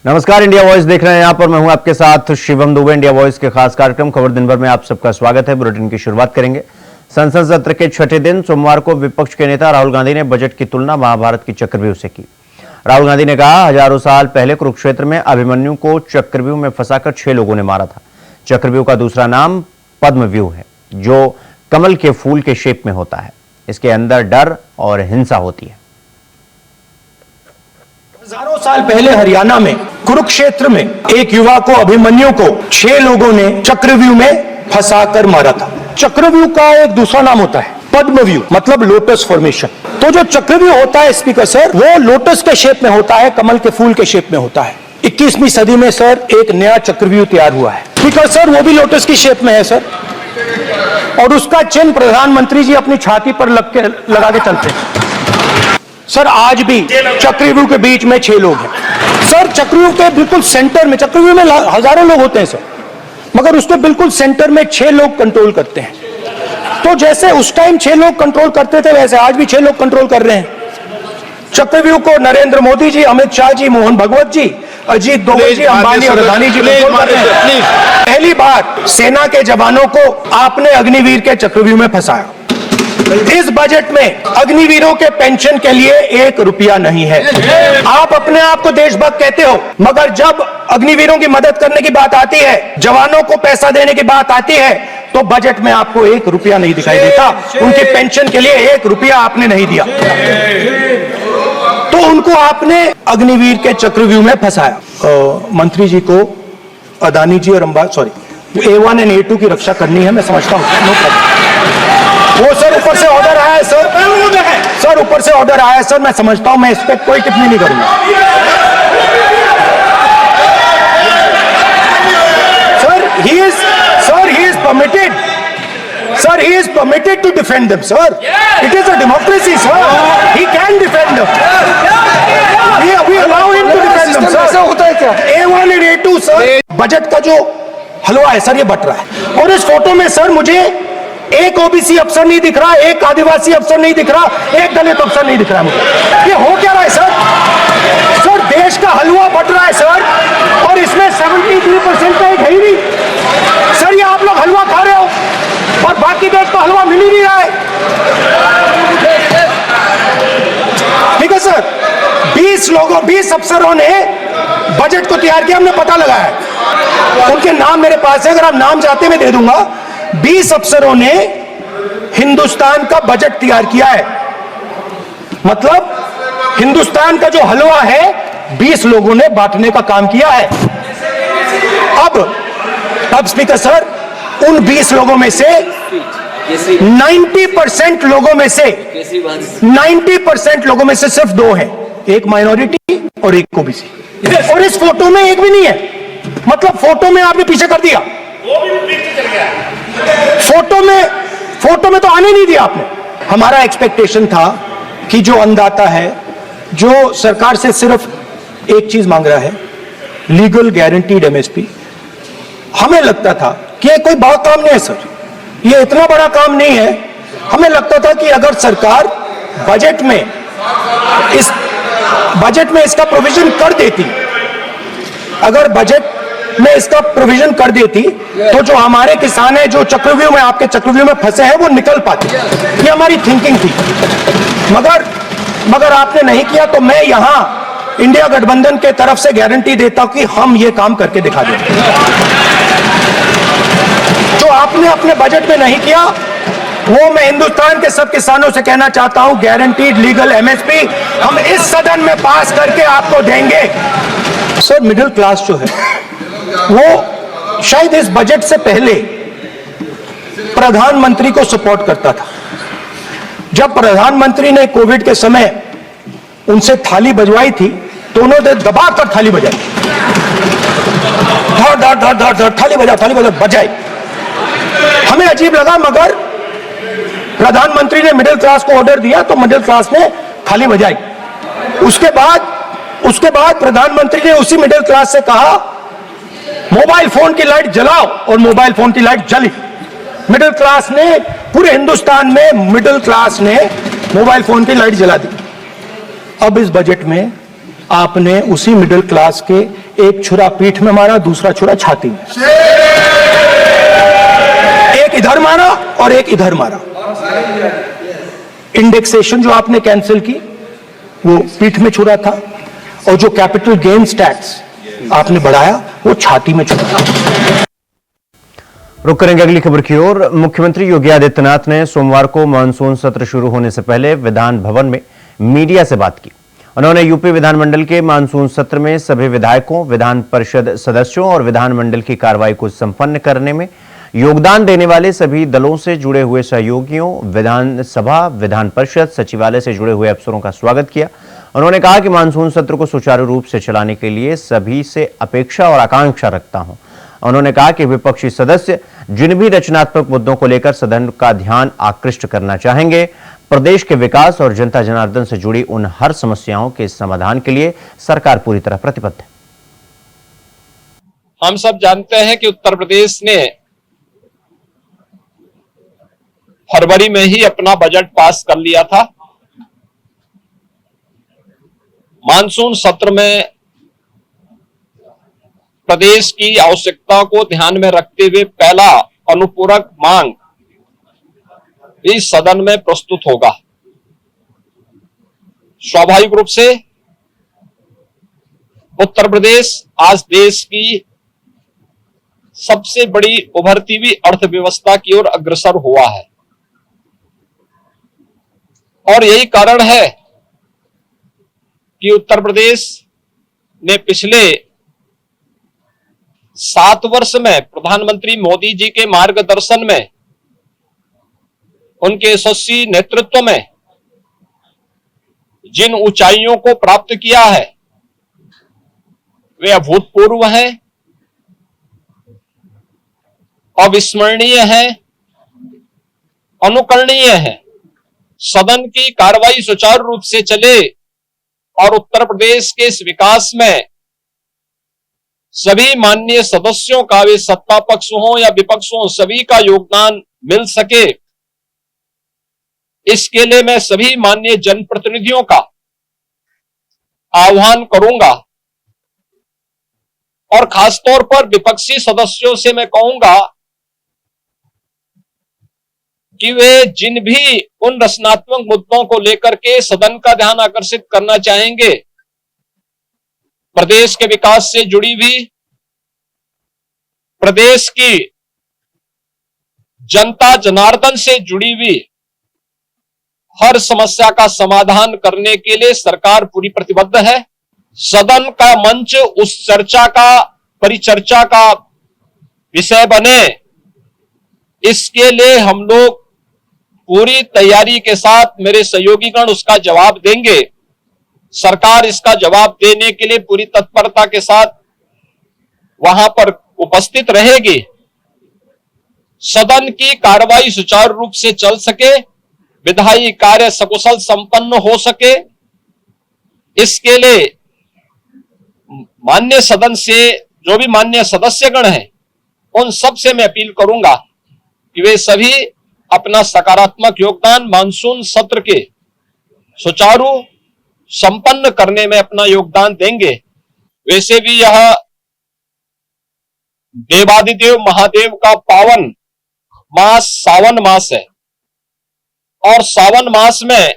नमस्कार, India voice देख रहे हैं यहाँ पर। मैं हूं आपके साथ शिवम दुबे। इंडिया वॉइस के खास कार्यक्रम खबर दिन भर में आप सबका स्वागत है। बुलेटिन की शुरुआत करेंगे। संसद सत्र के छठे दिन सोमवार को विपक्ष के नेता राहुल गांधी ने बजट की तुलना महाभारत की चक्रव्यूह से की। राहुल गांधी ने कहा, हजारों साल पहले कुरुक्षेत्र में अभिमन्यु को चक्रव्यूह में फंसाकर 6 लोगों ने मारा था। चक्रव्यूह का दूसरा नाम पद्मव्यूह है, जो कमल के फूल के शेप में होता है। इसके अंदर डर और हिंसा होती है। हजारों साल पहले हरियाणा में कुरुक्षेत्र में एक युवा को, अभिमन्यु को 6 लोगों ने चक्रव्यूह में फंसाकर मारा था। चक्रव्यूह का एक दूसरा नाम होता है पद्मव्यूह, मतलब लोटस फॉर्मेशन। तो जो चक्रव्यूह होता है स्पीकर सर, वो लोटस के शेप में होता है, कमल के फूल के शेप में होता है। 21वीं सदी में सर एक नया चक्रव्यूह तैयार हुआ है स्पीकर सर, वो भी लोटस की शेप में है सर, और उसका चिन्ह प्रधानमंत्री जी अपनी छाती पर लगा के चलते हैं सर। आज भी चक्रव्यूह के बीच में 6 लोग हैं सर। चक्रव्यूह के बिल्कुल सेंटर में, चक्रव्यूह में हजारों लोग होते हैं सर, मगर उसके बिल्कुल सेंटर में 6 लोग कंट्रोल करते हैं। तो जैसे उस टाइम 6 लोग कंट्रोल करते थे, वैसे आज भी 6 लोग कंट्रोल कर रहे हैं चक्रव्यूह को। नरेंद्र मोदी जी, अमित शाह जी, मोहन भगवत जी, अजीत डोभाल जी, अंबानी और अदानी जी कंट्रोल कर रहे हैं। पहली बार सेना के जवानों को आपने अग्निवीर के चक्रव्यूह में फंसाया। इस बजट में अग्निवीरों के पेंशन के लिए 1 रुपया नहीं है। आप अपने आप को देशभक्त कहते हो, मगर जब अग्निवीरों की मदद करने की बात आती है, जवानों को पैसा देने की बात आती है, तो बजट में आपको 1 रुपया नहीं दिखाई देता। उनकी पेंशन के लिए 1 रुपया आपने नहीं दिया, तो उनको आपने अग्निवीर के चक्रव्यूह में फंसाया। मंत्री जी को अदानी जी और A1 और A2 की रक्षा करनी है, मैं समझता हूं। वो सर ऊपर से ऑर्डर आया है सर, ऊपर से ऑर्डर आया है सर, मैं समझता हूं, मैं इस पर कोई टिप्पणी नहीं करूंगा sir. he is permitted to defend them sir. It is a democracy sir. He can defend them. We allow him to defend them sir. ऐसा होता है क्या? A1 और A2 सर, बजट का जो हलवा है सर, ये बट रहा है। और इस फोटो में सर मुझे एक ओबीसी अफसर नहीं दिख रहा, एक आदिवासी अफसर नहीं दिख रहा, एक दलित अफसर नहीं दिख रहा मुझे। ये हो क्या रहा है सर? सर देश का हलवा बट रहा है सर, और इसमें 73% का एक है ही नहीं सर। ये आप लोग हलवा खा रहे हो और बाकी देश को हलवा मिल ही नहीं रहा है। ठीक है सर, 20 अफसरों ने बजट को तैयार किया, हमने पता लगाया है, उनके नाम मेरे पास है, अगर आप नाम चाहते मैं दे दूंगा। 20 अफसरों ने हिंदुस्तान का बजट तैयार किया है, मतलब हिंदुस्तान का जो हलवा है 20 लोगों ने बांटने का काम किया है। अब स्पीकर सर, उन 20 लोगों में से 90% लोगों में से 90% लोगों में से सिर्फ 2 हैं, एक माइनॉरिटी और एक ओबीसी। और इस फोटो में एक भी नहीं है, मतलब फोटो में आपने पीछे कर दिया, वो भी पीछे चल गया। फोटो में तो आने नहीं दिया आपने। हमारा एक्सपेक्टेशन था कि जो अन्नदाता है, जो सरकार से सिर्फ एक चीज मांग रहा है, लीगल गारंटीड एमएसपी, हमें लगता था कि ये कोई बड़ा काम नहीं है सर, ये इतना बड़ा काम नहीं है। हमें लगता था कि अगर सरकार बजट में इसका प्रोविजन कर देती, अगर बजट में इसका प्रोविजन कर देती, तो जो हमारे किसान हैं जो चक्रव्यूह में, आपके चक्रव्यूह में फंसे हैं, वो निकल पाते। ये हमारी थिंकिंग थी, मगर आपने नहीं किया। तो मैं यहां इंडिया गठबंधन के तरफ से गारंटी देता हूं कि हम ये काम करके दिखा देंगे। जो आपने अपने बजट में नहीं किया, वो मैं हिंदुस्तान के सब किसानों से कहना चाहता हूं, गारंटीड लीगल एमएसपी हम इस सदन में पास करके आपको देंगे। सर मिडिल क्लास जो है, वो शायद इस बजट से पहले प्रधानमंत्री को सपोर्ट करता था। जब प्रधानमंत्री ने कोविड के समय उनसे थाली बजवाई थी, तो उन्होंने दबाकर थाली बजाई, धड़ थाली बजा बजाई। हमें अजीब लगा, मगर प्रधानमंत्री ने मिडिल क्लास को ऑर्डर दिया, तो मिडिल क्लास ने थाली बजाई। उसके बाद प्रधानमंत्री ने उसी मिडिल क्लास से कहा, मोबाइल फोन की लाइट जलाओ, और मोबाइल फोन की लाइट जली। मिडिल क्लास ने, पूरे हिंदुस्तान में मिडिल क्लास ने मोबाइल फोन की लाइट जला दी। अब इस बजट में आपने उसी मिडिल क्लास के एक छुरा पीठ में मारा, दूसरा छुरा छाती में, एक इधर मारा और एक इधर मारा। इंडेक्सेशन जो आपने कैंसिल की वो पीठ में छुरा था, और जो कैपिटल गेन्स टैक्स आपने बढ़ाया वो छाती में छुरा था। रुक करेंगे अगली खबर की ओर। मुख्यमंत्री योगी आदित्यनाथ ने सोमवार को मानसून सत्र शुरू होने से पहले विधान भवन में मीडिया से बात की। उन्होंने यूपी विधानमंडल के मानसून सत्र में सभी विधायकों, विधान परिषद सदस्यों और विधानमंडल की कार्रवाई को संपन्न करने में योगदान देने वाले सभी दलों से जुड़े हुए सहयोगियों, विधानसभा, विधान परिषद, सचिवालय से जुड़े हुए अफसरों का स्वागत किया। उन्होंने कहा कि मानसून सत्र को सुचारू रूप से चलाने के लिए सभी से अपेक्षा और आकांक्षा रखता हूं। उन्होंने कहा कि विपक्षी सदस्य जिन भी रचनात्मक मुद्दों को लेकर सदन का ध्यान आकृष्ट करना चाहेंगे, प्रदेश के विकास और जनता जनार्दन से जुड़ी उन हर समस्याओं के समाधान के लिए सरकार पूरी तरह प्रतिबद्ध है। हम सब जानते हैं कि उत्तर प्रदेश ने फरवरी में ही अपना बजट पास कर लिया था। मानसून सत्र में प्रदेश की आवश्यकता को ध्यान में रखते हुए पहला अनुपूरक मांग इस सदन में प्रस्तुत होगा। स्वाभाविक रूप से उत्तर प्रदेश आज देश की सबसे बड़ी उभरती हुई अर्थव्यवस्था की ओर अग्रसर हुआ है, और यही कारण है कि उत्तर प्रदेश ने पिछले 7 वर्ष में प्रधानमंत्री मोदी जी के मार्गदर्शन में, उनके यशस्वी नेतृत्व में जिन ऊंचाइयों को प्राप्त किया है वे अभूतपूर्व हैं, अविस्मरणीय हैं, अनुकरणीय हैं। सदन की कार्रवाई सुचारू रूप से चले और उत्तर प्रदेश के इस विकास में सभी माननीय सदस्यों का, वे सत्ता पक्ष हो या विपक्ष हो, सभी का योगदान मिल सके, इसके लिए मैं सभी माननीय जनप्रतिनिधियों का आह्वान करूंगा, और खासतौर पर विपक्षी सदस्यों से मैं कहूंगा कि वे जिन भी उन रचनात्मक मुद्दों को लेकर के सदन का ध्यान आकर्षित करना चाहेंगे, प्रदेश के विकास से जुड़ी हुई, प्रदेश की जनता जनार्दन से जुड़ी हुई हर समस्या का समाधान करने के लिए सरकार पूरी प्रतिबद्ध है। सदन का मंच उस चर्चा का, परिचर्चा का विषय बने, इसके लिए हम लोग पूरी तैयारी के साथ, मेरे सहयोगीगण उसका जवाब देंगे। सरकार इसका जवाब देने के लिए पूरी तत्परता के साथ वहां पर उपस्थित रहेगी। सदन की कार्रवाई सुचारू रूप से चल सके, विधायी कार्य सकुशल संपन्न हो सके, इसके लिए माननीय सदन से जो भी माननीय सदस्यगण हैं, उन सब से मैं अपील करूंगा कि वे सभी अपना सकारात्मक योगदान मानसून सत्र के सुचारू संपन्न करने में अपना योगदान देंगे। वैसे भी यह देवादिदेव महादेव का पावन मास सावन मास है, और सावन मास में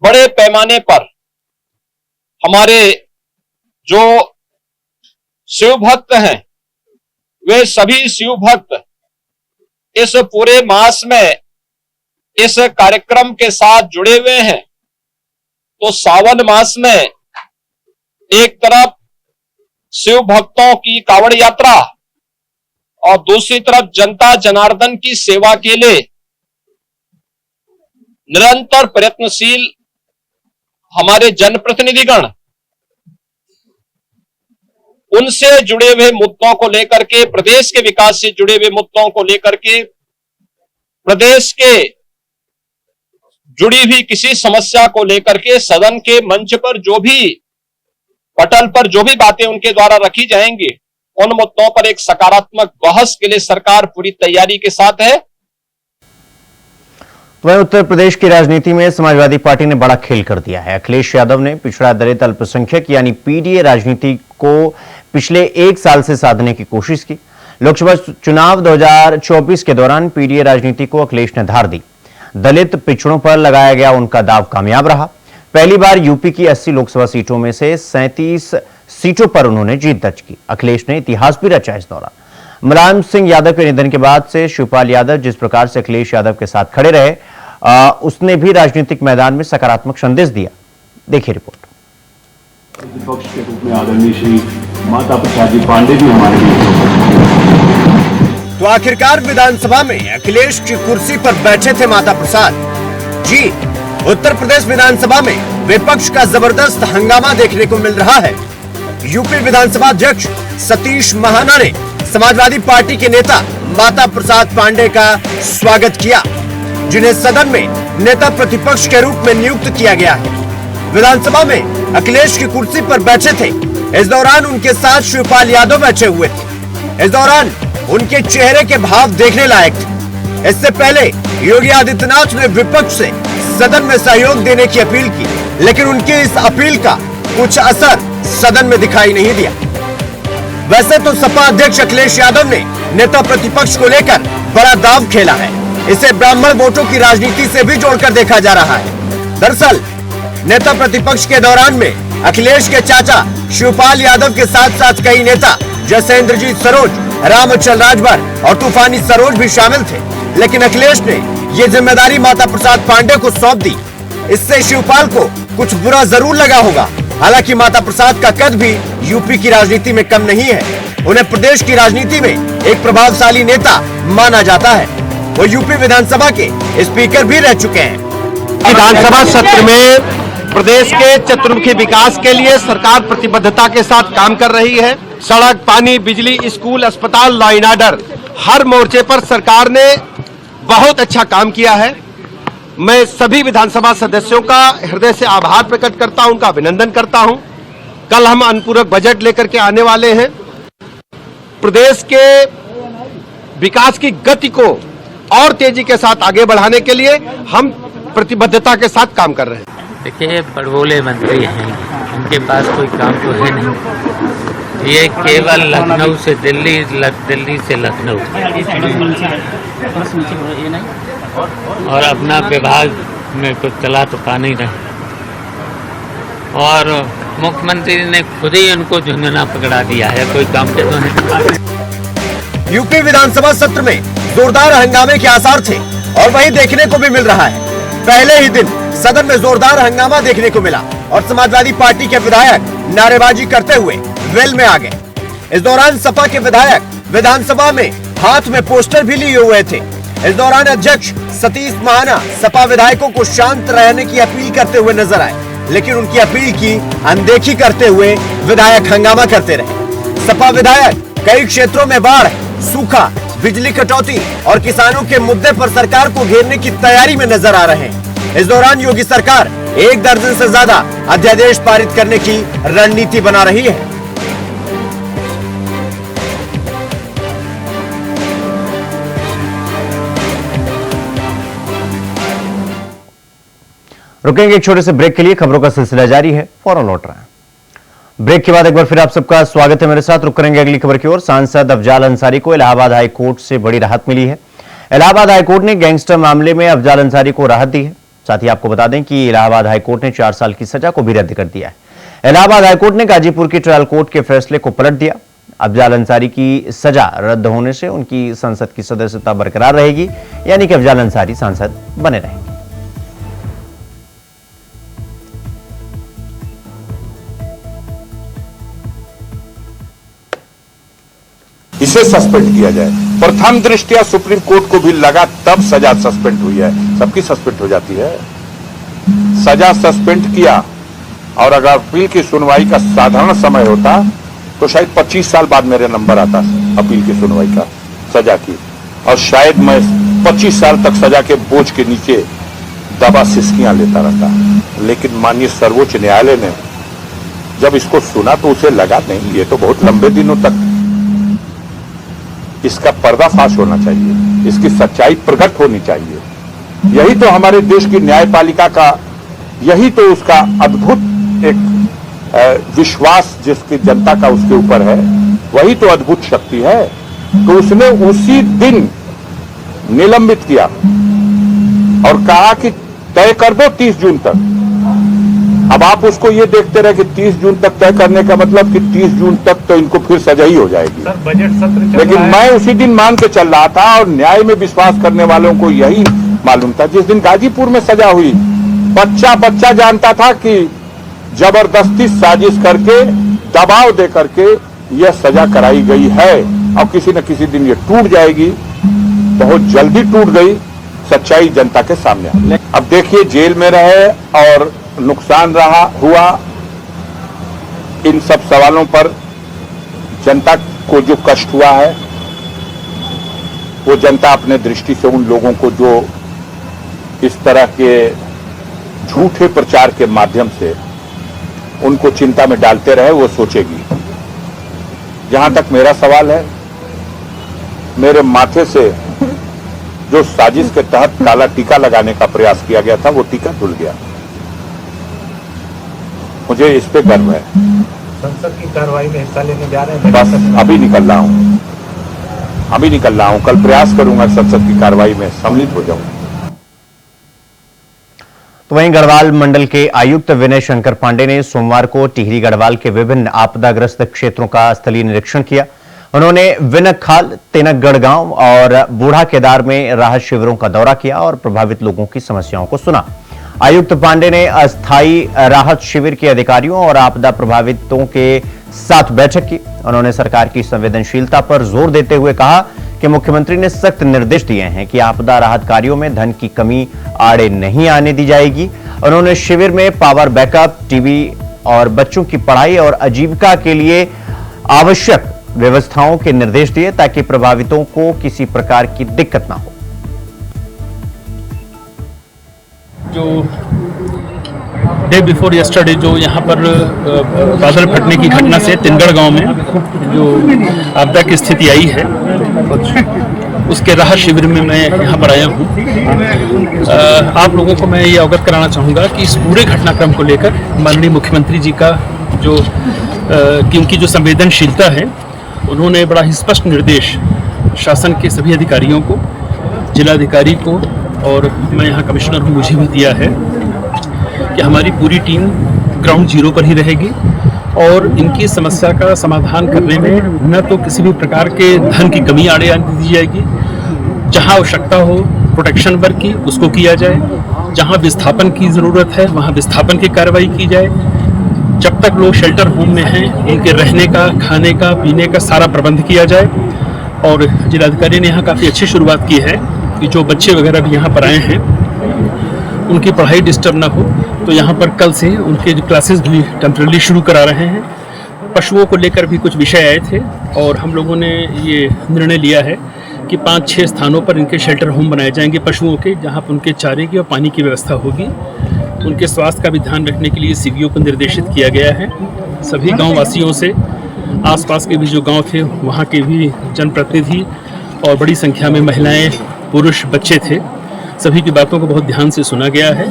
बड़े पैमाने पर हमारे जो शिव भक्त हैं, वे सभी शिव भक्त इस पूरे मास में इस कार्यक्रम के साथ जुड़े हुए हैं। तो सावन मास में एक तरफ शिव भक्तों की कांवड़ यात्रा और दूसरी तरफ जनता जनार्दन की सेवा के लिए निरंतर प्रयत्नशील हमारे जनप्रतिनिधिगण, उनसे जुड़े हुए मुद्दों को लेकर के, प्रदेश के विकास से जुड़े हुए मुद्दों को लेकर के, प्रदेश के जुड़ी हुई किसी समस्या को लेकर के सदन के मंच पर जो भी, पटल पर जो भी बातें उनके द्वारा रखी जाएंगी, उन मुद्दों पर एक सकारात्मक बहस के लिए सरकार पूरी तैयारी के साथ है। वहीं उत्तर प्रदेश की राजनीति में समाजवादी पार्टी ने बड़ा खेल कर दिया है। अखिलेश यादव ने पिछड़ा दलित अल्पसंख्यक यानी पीडीए राजनीति को पिछले 1 साल से साधने की कोशिश की। लोकसभा चुनाव 2024 के दौरान पीडीए राजनीति को अखिलेश ने धार दी। दलित पिछड़ों पर लगाया गया उनका दाव कामयाब रहा। पहली बार यूपी की 80 लोकसभा सीटों में से 37 सीटों पर उन्होंने जीत दर्ज की। अखिलेश ने इतिहास भी रचा इस दौरान। मुलायम सिंह यादव के निधन के बाद से शिवपाल यादव जिस प्रकार से अखिलेश यादव के साथ खड़े रहे, उसने भी राजनीतिक मैदान में सकारात्मक संदेश दिया। देखिए रिपोर्ट। विपक्ष के रूप में आदरणीय श्री माता प्रसाद जी पांडे भी हमारे लिए। तो आखिरकार विधानसभा में अखिलेश की कुर्सी पर बैठे थे माता प्रसाद जी। उत्तर प्रदेश विधानसभा में विपक्ष का जबरदस्त हंगामा देखने को मिल रहा है। यूपी विधानसभा अध्यक्ष सतीश महाना ने समाजवादी पार्टी के नेता माता प्रसाद पांडे का स्वागत किया, जिन्हें सदन में नेता प्रतिपक्ष के रूप में नियुक्त किया गया है। विधानसभा में अखिलेश की कुर्सी पर बैठे थे। इस दौरान उनके साथ शिवपाल यादव बैठे हुए थे। इस दौरान उनके चेहरे के भाव देखने लायक थे। इससे पहले योगी आदित्यनाथ ने विपक्ष से सदन में सहयोग देने की अपील की, लेकिन उनकी इस अपील का कुछ असर सदन में दिखाई नहीं दिया। वैसे तो सपा अध्यक्ष अखिलेश यादव ने नेता प्रतिपक्ष को लेकर बड़ा दांव खेला है। इसे ब्राह्मण वोटों की राजनीति से भी जोड़कर देखा जा रहा है। दरअसल नेता प्रतिपक्ष के दौरान में अखिलेश के चाचा शिवपाल यादव के साथ साथ कई नेता जैसे इंद्रजीत सरोज, रामचल राजभर और तूफानी सरोज भी शामिल थे, लेकिन अखिलेश ने ये जिम्मेदारी माता प्रसाद पांडे को सौंप दी। इससे शिवपाल को कुछ बुरा जरूर लगा होगा। हालांकि माता प्रसाद का कद भी यूपी की राजनीति में कम नहीं है। उन्हें प्रदेश की राजनीति में एक प्रभावशाली नेता माना जाता है। वो यूपी विधानसभा के स्पीकर भी रह चुके हैं। विधानसभा सत्र में प्रदेश के चतुर्मुखी विकास के लिए सरकार प्रतिबद्धता के साथ काम कर रही है। सड़क, पानी, बिजली, स्कूल, अस्पताल, लॉ एंड ऑर्डर, हर मोर्चे पर सरकार ने बहुत अच्छा काम किया है। मैं सभी विधानसभा सदस्यों का हृदय से आभार प्रकट करता हूं, उनका अभिनंदन करता हूं। कल हम अनुपूरक बजट लेकर के आने वाले हैं। प्रदेश के विकास की गति को और तेजी के साथ आगे बढ़ाने के लिए हम प्रतिबद्धता के साथ काम कर रहे हैं। देखिए, बड़बोले मंत्री हैं, उनके पास कोई काम तो है नहीं। ये केवल लखनऊ से दिल्ली, दिल्ली से लखनऊ और अपना विभाग में कुछ चला तो पा नहीं रहे। और मुख्यमंत्री ने खुद ही उनको झुंझुना पकड़ा दिया है, कोई काम के तो नहीं। यूपी विधानसभा सत्र में जोरदार हंगामे के आसार थे और वही देखने को भी मिल रहा है। पहले ही दिन सदन में जोरदार हंगामा देखने को मिला और समाजवादी पार्टी के विधायक नारेबाजी करते हुए वेल में आ गए। इस दौरान सपा के विधायक विधानसभा में हाथ में पोस्टर भी लिए हुए थे। इस दौरान अध्यक्ष सतीश महाना सपा विधायकों को शांत रहने की अपील करते हुए नजर आए, लेकिन उनकी अपील की अनदेखी करते हुए विधायक हंगामा करते रहे। सपा विधायक कई क्षेत्रों में बाढ़, सूखा, बिजली कटौती और किसानों के मुद्दे पर सरकार को घेरने की तैयारी में नजर आ रहे हैं। इस दौरान योगी सरकार 1 दर्जन से ज्यादा अध्यादेश पारित करने की रणनीति बना रही है। रुकेंगे एक छोटे से ब्रेक के लिए। खबरों का सिलसिला जारी है, फौरन लौट रहे हैं। ब्रेक के बाद एक बार फिर आप सबका स्वागत है। मेरे साथ रुक करेंगे अगली खबर की ओर। सांसद अफजाल अंसारी को इलाहाबाद हाई कोर्ट से बड़ी राहत मिली है। इलाहाबाद हाई कोर्ट ने गैंगस्टर मामले में अफजाल अंसारी को राहत दी है। साथ ही आपको बता दें कि इलाहाबाद हाई कोर्ट ने 4 साल की सजा को भी रद्द कर दिया है। इलाहाबाद हाई कोर्ट ने गाजीपुर की ट्रायल कोर्ट के फैसले को पलट दिया। अफजाल अंसारी की सजा रद्द होने से उनकी संसद की सदस्यता बरकरार रहेगी, यानी कि अफजाल अंसारी सांसद बने रहेंगे। इसे सस्पेंड किया जाए। प्रथम दृष्टया सुप्रीम कोर्ट को भी लगा, तब सजा सस्पेंड हुई है। सबकी सस्पेंड हो जाती है। सजा सस्पेंड किया और अगर अपील की सुनवाई का साधारण समय होता तो शायद 25 साल बाद मेरे नंबर आता अपील की सुनवाई का सजा की, और शायद मैं 25 साल तक सजा के बोझ के नीचे दबा सिसकियां लेता रहता। लेकिन माननीय सर्वोच्च न्यायालय ने जब इसको सुना तो उसे लगा नहीं, ये तो बहुत लंबे दिनों तक इसका पर्दाफाश होना चाहिए, इसकी सच्चाई प्रकट होनी चाहिए। यही तो हमारे देश की न्यायपालिका का, यही तो उसका अद्भुत एक विश्वास जिसकी जनता का उसके ऊपर है, वही तो अद्भुत शक्ति है। तो उसने उसी दिन निलंबित किया और कहा कि तय कर दो 30 जून तक। अब आप उसको ये देखते रहे कि 30 जून तक तय करने का मतलब कि 30 जून तक तो इनको फिर सजा ही हो जाएगी। सर, बजट सत्र लेकिन मैं उसी दिन मान के चल रहा था और न्याय में विश्वास करने वालों को यही मालूम था। जिस दिन गाजीपुर में सजा हुई, बच्चा जानता था कि जबरदस्ती साजिश करके, दबाव दे करके यह सजा कराई गई है और किसी न किसी दिन ये टूट जाएगी। बहुत जल्दी टूट गई, सच्चाई जनता के सामने आई। अब देखिए, जेल में रहे और नुकसान हुआ, इन सब सवालों पर जनता को जो कष्ट हुआ है, वो जनता अपने दृष्टि से उन लोगों को जो इस तरह के झूठे प्रचार के माध्यम से उनको चिंता में डालते रहे, वो सोचेगी। जहां तक मेरा सवाल है, मेरे माथे से जो साजिश के तहत काला टीका लगाने का प्रयास किया गया था, वो टीका धुल गया। मुझे इस पे गर्व है। संसद की कार्रवाई में हिस्सा लेने जा रहे हैं। बस अभी निकल रहा हूं, कल प्रयास करूंगा संसद की कार्रवाई में सम्मिलित हो जाऊं। तो वहीं गढ़वाल मंडल के आयुक्त विनय शंकर पांडे ने सोमवार को टिहरी गढ़वाल के विभिन्न आपदाग्रस्त क्षेत्रों का स्थलीय निरीक्षण किया। उन्होंने विनकखाल, तेनकगढ़ गांव और बूढ़ा केदार में राहत शिविरों का दौरा किया और प्रभावित लोगों की समस्याओं को सुना। आयुक्त पांडे ने अस्थायी राहत शिविर के अधिकारियों और आपदा प्रभावितों के साथ बैठक की। उन्होंने सरकार की संवेदनशीलता पर जोर देते हुए कहा कि मुख्यमंत्री ने सख्त निर्देश दिए हैं कि आपदा राहत कार्यों में धन की कमी आड़े नहीं आने दी जाएगी। उन्होंने शिविर में पावर बैकअप, टीवी और बच्चों की पढ़ाई और आजीविका के लिए आवश्यक व्यवस्थाओं के निर्देश दिए ताकि प्रभावितों को किसी प्रकार की दिक्कत ना हो। जो डे बिफोर यस्टरडे जो यहाँ पर बादल फटने की घटना से तेनगढ़ गांव में जो आपदा की स्थिति आई है, उसके राहत शिविर में मैं यहाँ पर आया हूँ। आप लोगों को मैं ये अवगत कराना चाहूँगा कि इस पूरे घटनाक्रम को लेकर माननीय मुख्यमंत्री जी का जो कि उनकी जो संवेदनशीलता है, उन्होंने बड़ा ही स्पष्ट निर्देश शासन के सभी अधिकारियों को, जिलाधिकारी को और मैं यहाँ कमिश्नर हूँ, मुझे भी दिया है कि हमारी पूरी टीम ग्राउंड जीरो पर ही रहेगी और इनकी समस्या का समाधान करने में न तो किसी भी प्रकार के धन की कमी आड़े आने दी जाएगी। जहाँ आवश्यकता हो प्रोटेक्शन वर्क की, उसको किया जाए। जहाँ विस्थापन की ज़रूरत है, वहाँ विस्थापन की कार्रवाई की जाए। जब तक लोग शेल्टर होम में हैं, उनके रहने का, खाने का, पीने का सारा प्रबंध किया जाए। और जिलाधिकारी ने यहाँ काफ़ी अच्छी शुरुआत की है कि जो बच्चे वगैरह भी यहाँ पर आए हैं, उनकी पढ़ाई डिस्टर्ब ना हो, तो यहाँ पर कल से उनके क्लासेस भी टेम्पररी शुरू करा रहे हैं। पशुओं को लेकर भी कुछ विषय आए थे और हम लोगों ने ये निर्णय लिया है कि 5-6 स्थानों पर इनके शेल्टर होम बनाए जाएंगे पशुओं के, जहाँ पर उनके चारे की और पानी की व्यवस्था होगी। उनके स्वास्थ्य का भी ध्यान रखने के लिए सीवीओ को निर्देशित किया गया है। सभी गाँव वासियों से, आसपास के भी जो गाँव थे वहाँ के भी जनप्रतिनिधि और बड़ी संख्या में महिलाएं, पुरुष, बच्चे थे, सभी की बातों को बहुत ध्यान से सुना गया है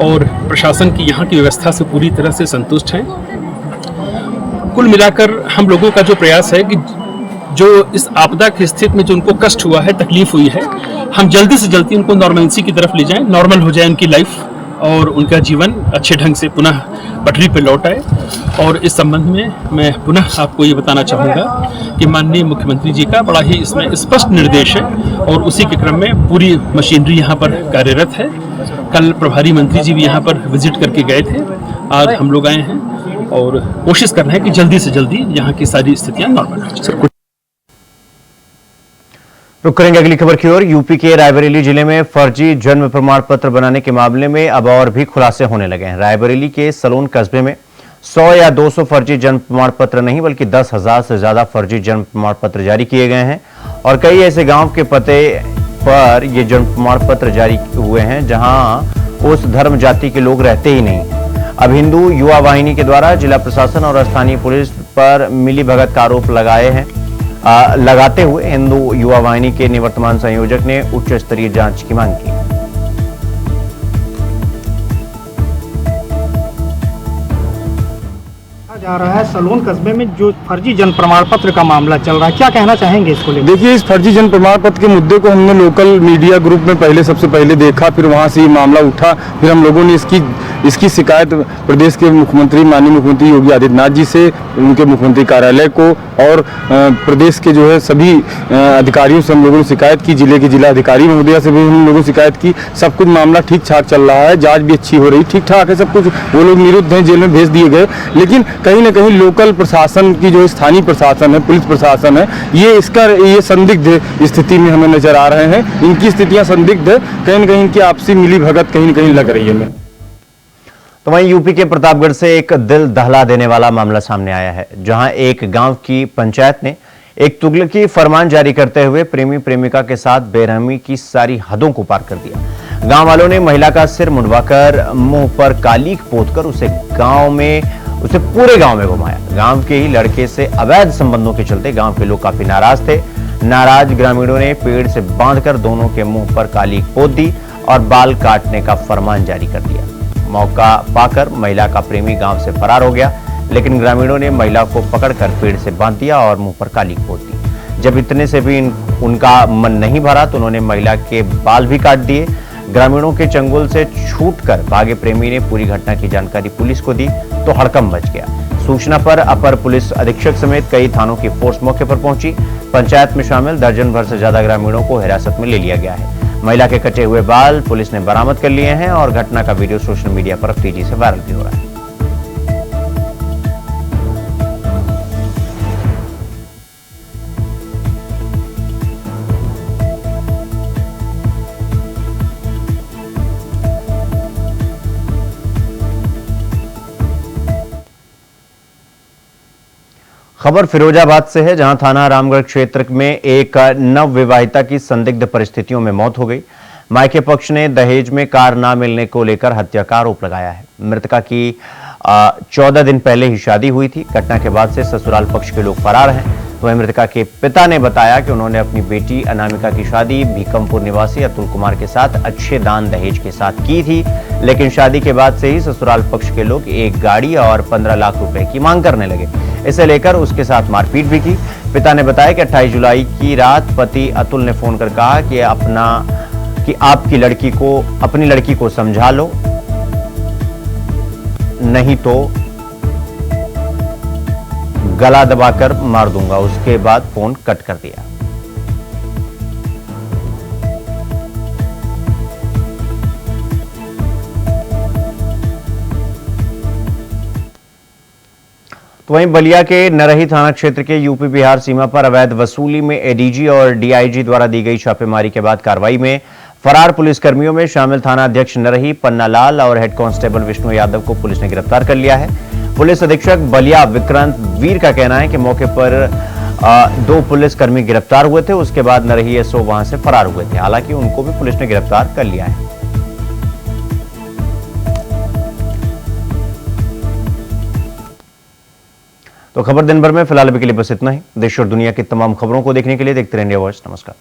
और प्रशासन की यहाँ की व्यवस्था से पूरी तरह से संतुष्ट हैं। कुल मिलाकर हम लोगों का जो प्रयास है कि जो इस आपदा की स्थिति में जो उनको कष्ट हुआ है, तकलीफ हुई है, हम जल्दी से जल्दी उनको नॉर्मलसी की तरफ ले जाएं, नॉर्मल हो जाए उनकी लाइफ और उनका जीवन अच्छे ढंग से पुनः पटरी पर लौट आए। और इस संबंध में मैं पुनः आपको ये बताना चाहूँगा कि माननीय मुख्यमंत्री जी का बड़ा ही इसमें स्पष्ट निर्देश है और उसी के क्रम में पूरी मशीनरी यहाँ पर कार्यरत है। कल प्रभारी मंत्री जी भी यहाँ पर विजिट करके गए थे, आज हम लोग आए हैं और कोशिश कर रहे हैं कि जल्दी से जल्दी यहाँ की सारी स्थितियाँ नॉर्मल हो जाए। रुक करेंगे अगली खबर की ओर। यूपी के रायबरेली जिले में फर्जी जन्म प्रमाण पत्र बनाने के मामले में अब और भी खुलासे होने लगे हैं। रायबरेली के सलोन कस्बे में 100 या 200 फर्जी जन्म प्रमाण पत्र नहीं बल्कि 10,000 से ज्यादा फर्जी जन्म प्रमाण पत्र जारी किए गए हैं और कई ऐसे गांव के पते पर ये जन्म प्रमाण पत्र जारी हुए हैं जहां उस धर्म जाति के लोग रहते ही नहीं। अब हिंदू युवा वाहिनी के द्वारा जिला प्रशासन और स्थानीय पुलिस पर मिलीभगत का आरोप लगाते हुए हिंदू युवा वाहिनी के निवर्तमान संयोजक ने उच्च स्तरीय जांच की मांग की। जा रहा है सलोन कस्बे में जो फर्जी जन प्रमाण पत्र का मामला चल रहा है, क्या कहना चाहेंगे इसको लेकर? देखिए, इस फर्जी जन प्रमाण पत्र के मुद्दे को हमने लोकल मीडिया ग्रुप में सबसे पहले देखा, फिर वहां से ये मामला उठा, फिर हम लोगों ने इसकी शिकायत प्रदेश के मुख्यमंत्री माननीय मुख्यमंत्री योगी आदित्यनाथ जी से, उनके मुख्यमंत्री कार्यालय को और प्रदेश के जो है सभी अधिकारियों से हम लोगों ने शिकायत की, जिले के जिला अधिकारी महोदया से भी हम लोगों ने शिकायत की। सब कुछ मामला ठीक ठाक चल रहा है, जांच भी अच्छी हो रही, ठीक ठाक है सब कुछ। वो लोग निरुद्ध हैं, जेल में भेज दिए गए, लेकिन कहीं ना कहीं लोकल प्रशासन की जो स्थानीय प्रशासन है, पुलिस प्रशासन है, ये संदिग्ध स्थिति में हमें नजर आ रहे हैं। इनकी स्थितियां संदिग्ध है, कहीं ना कहीं इनकी आपसी मिली भगत कहीं ना कहीं लग रही है। तो वहीं यूपी के प्रतापगढ़ से एक दिल दहला देने वाला मामला सामने आया है, जहां एक गांव की पंचायत ने एक तुगलकी फरमान जारी करते हुए प्रेमी प्रेमिका के साथ बेरहमी की सारी हदों को पार कर दिया। गांव वालों ने महिला का सिर मुंडवाकर मुंह पर कालीख पोतकर उसे पूरे गांव में घुमाया। गांव के ही लड़के से अवैध संबंधों के चलते गांव के लोग काफी नाराज थे। नाराज ग्रामीणों ने पेड़ से बांधकर दोनों के मुंह पर कालीख पोत दी और बाल काटने का फरमान जारी कर दिया। मौका पाकर महिला का प्रेमी गांव से फरार हो गया, लेकिन ग्रामीणों ने महिला को पकड़कर पेड़ से बांध दिया और मुंह पर कालीख पोत दी। जब इतने से भी उनका मन नहीं भरा तो उन्होंने महिला के बाल भी काट दिए। ग्रामीणों के चंगुल से छूटकर भागे प्रेमी ने पूरी घटना की जानकारी पुलिस को दी तो हड़कंप मच गया। सूचना पर अपर पुलिस अधीक्षक समेत कई थानों की फोर्स मौके पर पहुंची। पंचायत में शामिल दर्जन भर से ज्यादा ग्रामीणों को हिरासत में ले लिया गया है। महिला के कटे हुए बाल पुलिस ने बरामद कर लिए हैं और घटना का वीडियो सोशल मीडिया पर तेजी से वायरल भी हो रहा है। खबर फिरोजाबाद से है, जहां थाना रामगढ़ क्षेत्र में एक नव विवाहिता की संदिग्ध परिस्थितियों में मौत हो गई। मायके पक्ष ने दहेज में कार ना मिलने को लेकर हत्या का आरोप लगाया है। मृतका की 14 दिन पहले ही शादी हुई थी। घटना के बाद से ससुराल पक्ष के लोग फरार हैं। वहीं मृतका के पिता ने बताया कि उन्होंने अपनी बेटी अनामिका की शादी भीकमपुर निवासी अतुल कुमार के साथ अच्छे दान दहेज के साथ की थी, लेकिन शादी के बाद से ही ससुराल पक्ष के लोग एक गाड़ी और 15 लाख रुपए की मांग करने लगे। इसे लेकर उसके साथ मारपीट भी की। पिता ने बताया कि 28 जुलाई की रात पति अतुल ने फोन कर कहा कि आपकी अपनी लड़की को समझा लो, नहीं तो गला दबाकर मार दूंगा। उसके बाद फोन कट कर दिया। तो वहीं बलिया के नरही थाना क्षेत्र के यूपी बिहार सीमा पर अवैध वसूली में एडीजी और डीआईजी द्वारा दी गई छापेमारी के बाद कार्रवाई में फरार पुलिसकर्मियों में शामिल थाना अध्यक्ष नरही पन्ना लाल और हेड कांस्टेबल विष्णु यादव को पुलिस ने गिरफ्तार कर लिया है। पुलिस अधीक्षक बलिया विक्रांत वीर का कहना है कि मौके पर 2 पुलिसकर्मी गिरफ्तार हुए थे। उसके बाद नरही एसओ वहां से फरार हुए थे। हालांकि उनको भी पुलिस ने गिरफ्तार कर लिया है। तो खबर दिन भर में फिलहाल अभी के लिए बस इतना ही। देश और दुनिया की तमाम खबरों को देखने के लिए देखते रहिए इंडिया वॉइस। नमस्कार।